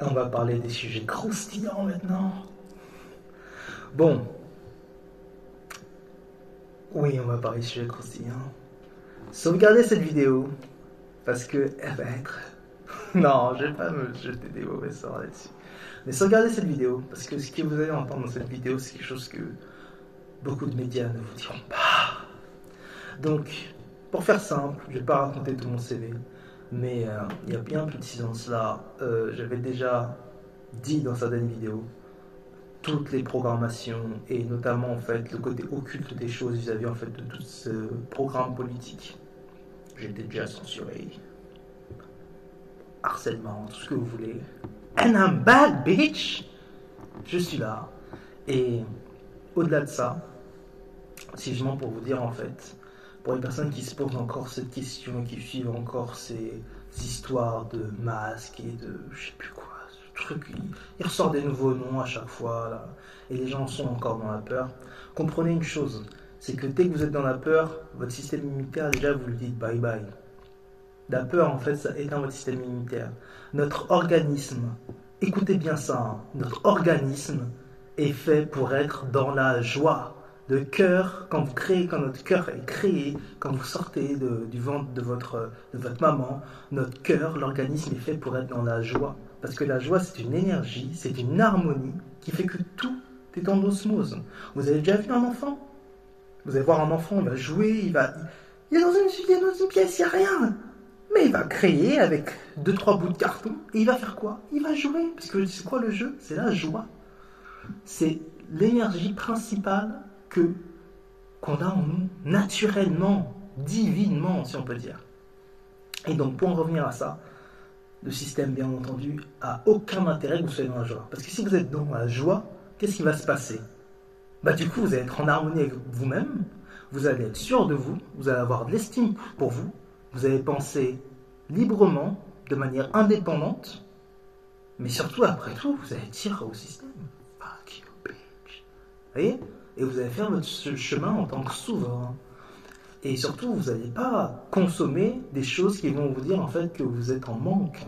On va parler des sujets croustillants maintenant. Bon. Oui, on va parler des sujets croustillants. Sauvegardez cette vidéo. Parce que elle va être... Non, je vais pas me jeter des mauvais sorts là-dessus. Mais sauvegardez cette vidéo. Parce que ce que vous allez entendre dans cette vidéo, c'est quelque chose que beaucoup de médias ne vous diront pas. Donc, pour faire simple, je vais pas raconter tout mon CV. Mais il y a bien plus de 6 ans de cela, j'avais déjà dit dans certaines vidéos toutes les programmations et notamment en fait le côté occulte des choses vis-à-vis en fait de tout ce programme politique. J'étais déjà censuré, harcèlement, tout ce que vous voulez. And I'm back, bitch. Je suis là. Et au-delà de ça, c'est justement pour vous dire en fait, pour les personnes qui se posent encore cette question, qui suivent encore ces histoires de masques et de je sais plus quoi, ce truc, il ressort des nouveaux noms à chaque fois là, et les gens sont encore dans la peur. Comprenez une chose, c'est que dès que vous êtes dans la peur, votre système immunitaire déjà vous le dites bye bye. La peur en fait ça éteint votre système immunitaire. Notre organisme, écoutez bien ça, hein, notre organisme est fait pour être dans la joie. Le cœur, quand notre cœur est créé, quand vous sortez du ventre de votre maman, notre cœur, l'organisme est fait pour être dans la joie. Parce que la joie, c'est une énergie, c'est une harmonie qui fait que tout est en osmose. Vous avez déjà vu un enfant? Vous allez voir un enfant, il va jouer, il est dans une pièce, il n'y a rien. Mais il va créer avec 2-3 bouts de carton et il va faire quoi? Il va jouer. Parce que c'est quoi le jeu? C'est la joie. C'est l'énergie principale qu'on a en nous, naturellement, divinement, si on peut dire. Et donc, pour en revenir à ça, le système, bien entendu, a aucun intérêt que vous soyez dans la joie. Parce que si vous êtes dans la joie, qu'est-ce qui va se passer? Du coup, vous allez être en harmonie avec vous-même, vous allez être sûr de vous, vous allez avoir de l'estime pour vous, vous allez penser librement, de manière indépendante, mais surtout, après tout, vous allez dire au système, fuck you, bitch. Vous voyez? Et vous allez faire votre chemin en tant que souverain. Et surtout, vous n'allez pas consommer des choses qui vont vous dire en fait que vous êtes en manque.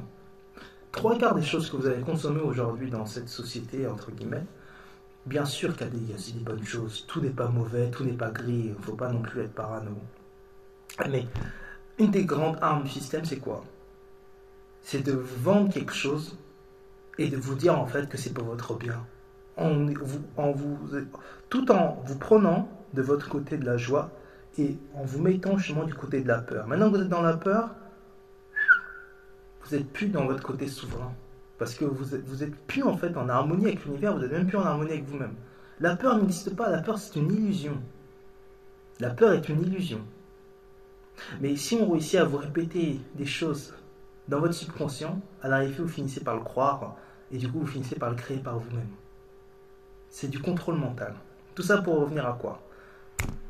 3/4 des choses que vous allez consommer aujourd'hui dans cette société, entre guillemets, bien sûr qu'il y a aussi des bonnes choses. Tout n'est pas mauvais, tout n'est pas gris, il ne faut pas non plus être parano. Mais une des grandes armes du système, c'est quoi? C'est de vous vendre quelque chose et de vous dire en fait que c'est pour votre bien. Tout en vous prenant de votre côté de la joie et en vous mettant justement du côté de la peur. Maintenant que vous êtes dans la peur, vous n'êtes plus dans votre côté souverain. Parce que vous êtes plus en fait en harmonie avec l'univers, vous n'êtes même plus en harmonie avec vous-même. La peur n'existe pas, la peur c'est une illusion. La peur est une illusion. Mais si on réussit à vous répéter des choses dans votre subconscient, à l'arrivée vous finissez par le croire et du coup vous finissez par le créer par vous-même. C'est du contrôle mental. Tout ça pour revenir à quoi?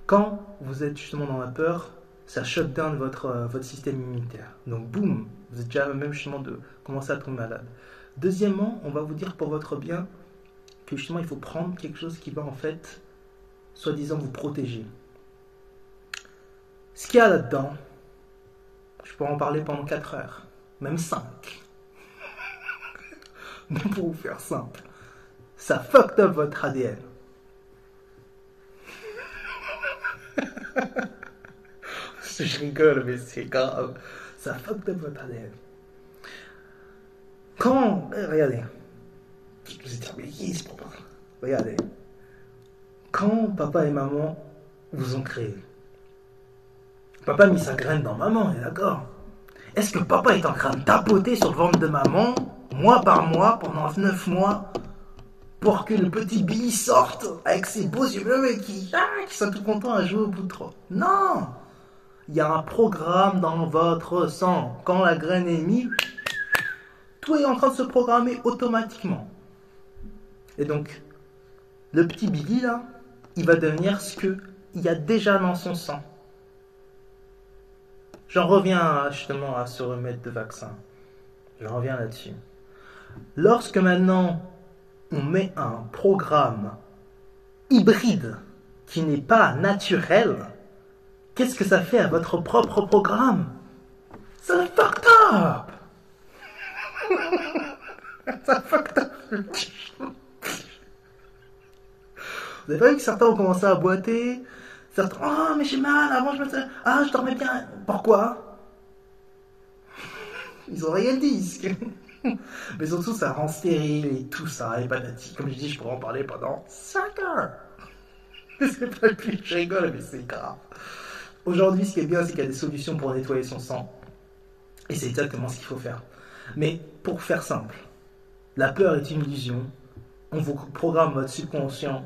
Quand vous êtes justement dans la peur, ça shut down votre système immunitaire. Donc boum, vous êtes déjà même justement de commencer à tomber malade. Deuxièmement, on va vous dire pour votre bien que justement il faut prendre quelque chose qui va en fait, soi-disant, vous protéger. Ce qu'il y a là-dedans, je pourrais en parler pendant 4 heures, même 5. Mais pour vous faire simple, ça fucked up votre ADN. Je rigole, mais c'est grave. Ça fucked up votre ADN. Regardez. Vous êtes mais qui est papa? Regardez. Quand papa et maman vous ont créé, papa a mis sa graine dans maman, on est d'accord? Est-ce que papa est en train de tapoter sur le ventre de maman, mois par mois, pendant 9 mois, pour que le petit Billy sorte avec ses beaux yeux bleus et qui sont tout contents à jouer au bout de 3? Non! Il y a un programme dans votre sang. Quand la graine est mise, tout est en train de se programmer automatiquement. Et donc, le petit Billy là, il va devenir ce qu'il y a déjà dans son sang. J'en reviens justement à ce remède de vaccin. J'en reviens là-dessus. Lorsque maintenant on met un programme hybride qui n'est pas naturel, qu'est-ce que ça fait à votre propre programme? C'est fucked up. C'est fucked up. Vous avez pas vu que certains ont commencé à boiter? Certains, oh mais j'ai mal, avant je me disais, ah je dormais bien. Pourquoi? Ils ont rien dit. Mais surtout ça rend stérile et tout ça, et patati. Comme je dis, je pourrais en parler pendant 5 heures. C'est pas le plus, je rigole, mais c'est grave. Aujourd'hui, ce qui est bien, c'est qu'il y a des solutions pour nettoyer son sang. Et c'est exactement ce qu'il faut faire. Mais pour faire simple, la peur est une illusion. On vous programme votre subconscient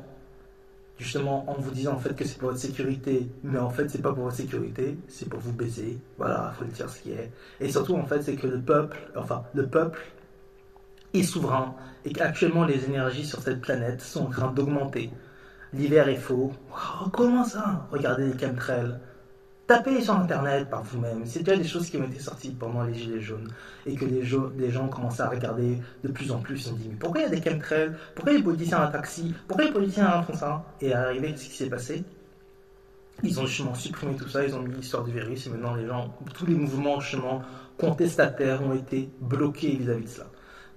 justement en vous disant en fait que c'est pour votre sécurité, mais en fait c'est pas pour votre sécurité, c'est pour vous baiser. Voilà, il faut le dire ce qui est. Et surtout en fait c'est que le peuple est souverain et qu'actuellement les énergies sur cette planète sont en train d'augmenter. L'hiver est faux. Oh, comment ça? Regardez les chemtrails. Tapez sur internet par vous-même. C'est déjà des choses qui ont été sorties pendant les gilets jaunes et que les gens commencent à regarder de plus en plus. Ils se disent mais pourquoi il y a des chemtrails? Pourquoi les politiciens ont un taxi? Pourquoi les politiciens font ça? Et arrivé, ce qui s'est passé, ils ont justement supprimé tout ça. Ils ont mis l'histoire du virus et maintenant les gens, tous les mouvements justement contestataires ont été bloqués vis-à-vis de cela.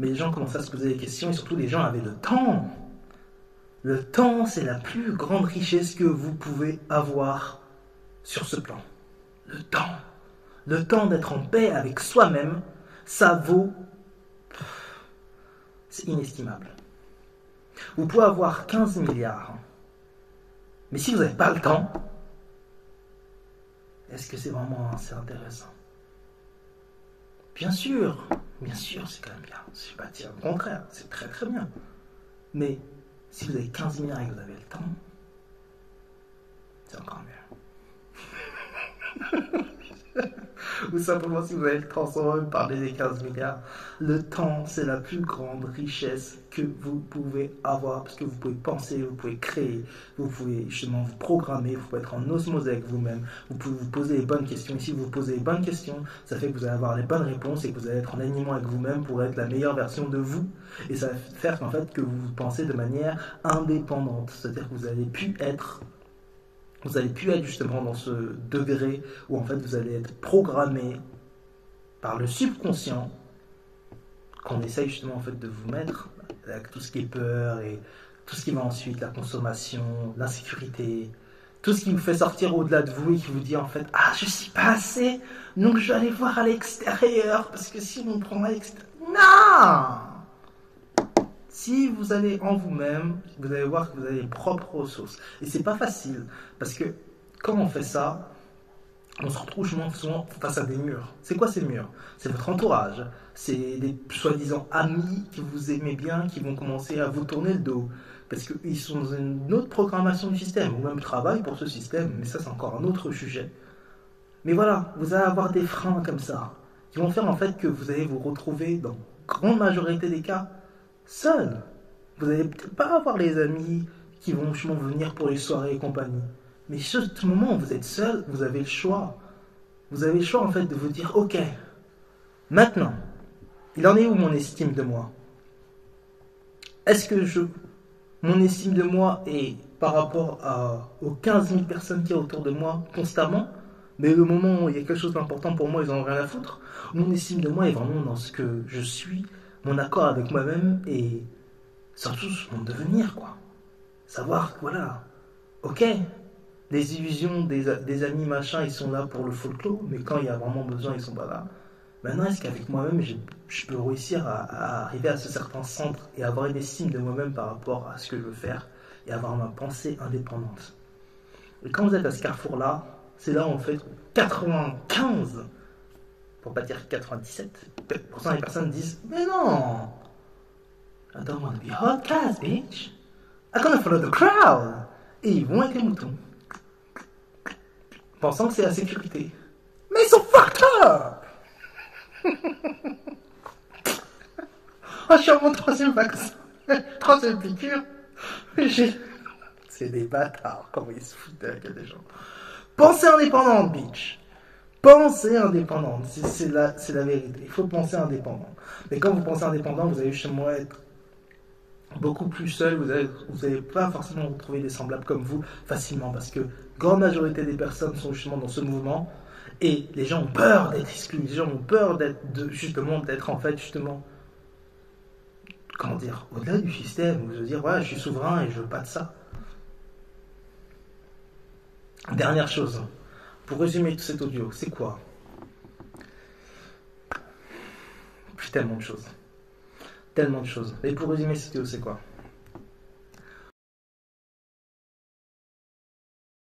Mais les gens commençaient à se poser des questions et surtout les gens avaient le temps. Le temps, c'est la plus grande richesse que vous pouvez avoir sur ce plan. Le temps. Le temps d'être en paix avec soi-même, ça vaut... C'est inestimable. Vous pouvez avoir 15 milliards. Mais si vous n'avez pas le temps, est-ce que c'est vraiment assez intéressant? Bien sûr, c'est quand même bien. Je ne vais pas dire le contraire, c'est très très bien. Mais si vous avez 15 milliards et que vous avez le temps, c'est encore mieux. Ou simplement si vous avez le temps sans même parler des 15 milliards. Le temps, c'est la plus grande richesse que vous pouvez avoir parce que vous pouvez penser, vous pouvez créer, vous pouvez justement vous programmer, vous pouvez être en osmose avec vous-même, vous pouvez vous poser les bonnes questions. Et si vous vous posez les bonnes questions, ça fait que vous allez avoir les bonnes réponses et que vous allez être en alignement avec vous-même pour être la meilleure version de vous. Et ça va faire qu'en fait que vous pensez de manière indépendante, c'est-à-dire que vous allez plus être justement dans ce degré où en fait vous allez être programmé par le subconscient qu'on essaye justement en fait de vous mettre avec tout ce qui est peur et tout ce qui va ensuite, la consommation, l'insécurité, tout ce qui vous fait sortir au-delà de vous et qui vous dit en fait ah je suis pas assez donc je vais aller voir à l'extérieur parce que si on me prend à l'extérieur, non! Si vous allez en vous-même, vous allez voir que vous avez les propres ressources. Et c'est pas facile, parce que quand on fait ça, on se retrouve souvent face à des murs. C'est quoi ces murs? C'est votre entourage. C'est des soi-disant amis que vous aimez bien, qui vont commencer à vous tourner le dos. Parce qu'ils sont dans une autre programmation du système, ou même travaillent pour ce système, mais ça c'est encore un autre sujet. Mais voilà, vous allez avoir des freins comme ça, qui vont faire en fait que vous allez vous retrouver, dans la grande majorité des cas, seul. Vous n'allez peut-être pas avoir les amis qui vont justement venir pour les soirées et compagnie. Mais à tout moment où vous êtes seul, vous avez le choix. Vous avez le choix en fait de vous dire ok, maintenant, il en est où mon estime de moi? Est-ce que mon estime de moi est par rapport aux 15 000 personnes qui y a autour de moi constamment, mais le moment où il y a quelque chose d'important pour moi, ils n'en ont rien à foutre? Mon estime de moi est vraiment dans ce que je suis, mon accord avec moi-même et surtout mon devenir, quoi. Savoir que voilà, ok, les illusions des amis machin, ils sont là pour le folklore, mais quand il y a vraiment besoin, ils sont pas là. Maintenant, est-ce qu'avec moi-même, je peux réussir à arriver à ce certain centre et avoir une estime de moi-même par rapport à ce que je veux faire et avoir ma pensée indépendante? Et quand vous êtes à ce carrefour-là, c'est là où en fait 95, pour pas dire 97% des personnes disent mais non, I don't want to be hot class, bitch. I'm gonna follow the crowd. Et ils vont avec les moutons, pensant que c'est la sécurité. Mais ils sont fucked up. Oh, je suis à mon 3e vaccin, 3e piqûre. C'est des bâtards, comment ils se foutent avec des gens. Pensez indépendante, bitch. Pensez indépendante, c'est la vérité. Il faut penser indépendant. Mais quand vous pensez indépendant, vous allez justement être beaucoup plus seul. Vous n'allez pas forcément retrouver des semblables comme vous facilement, parce que la grande majorité des personnes sont justement dans ce mouvement Et les gens ont peur d'être exclus, les gens ont peur d'être en fait, comment dire, au-delà du système, ou de dire, ouais, je suis souverain et je veux pas de ça. Dernière chose, pour résumer tout cet audio, c'est quoi? Tellement de choses. Tellement de choses. Mais pour résumer cette audio, c'est quoi?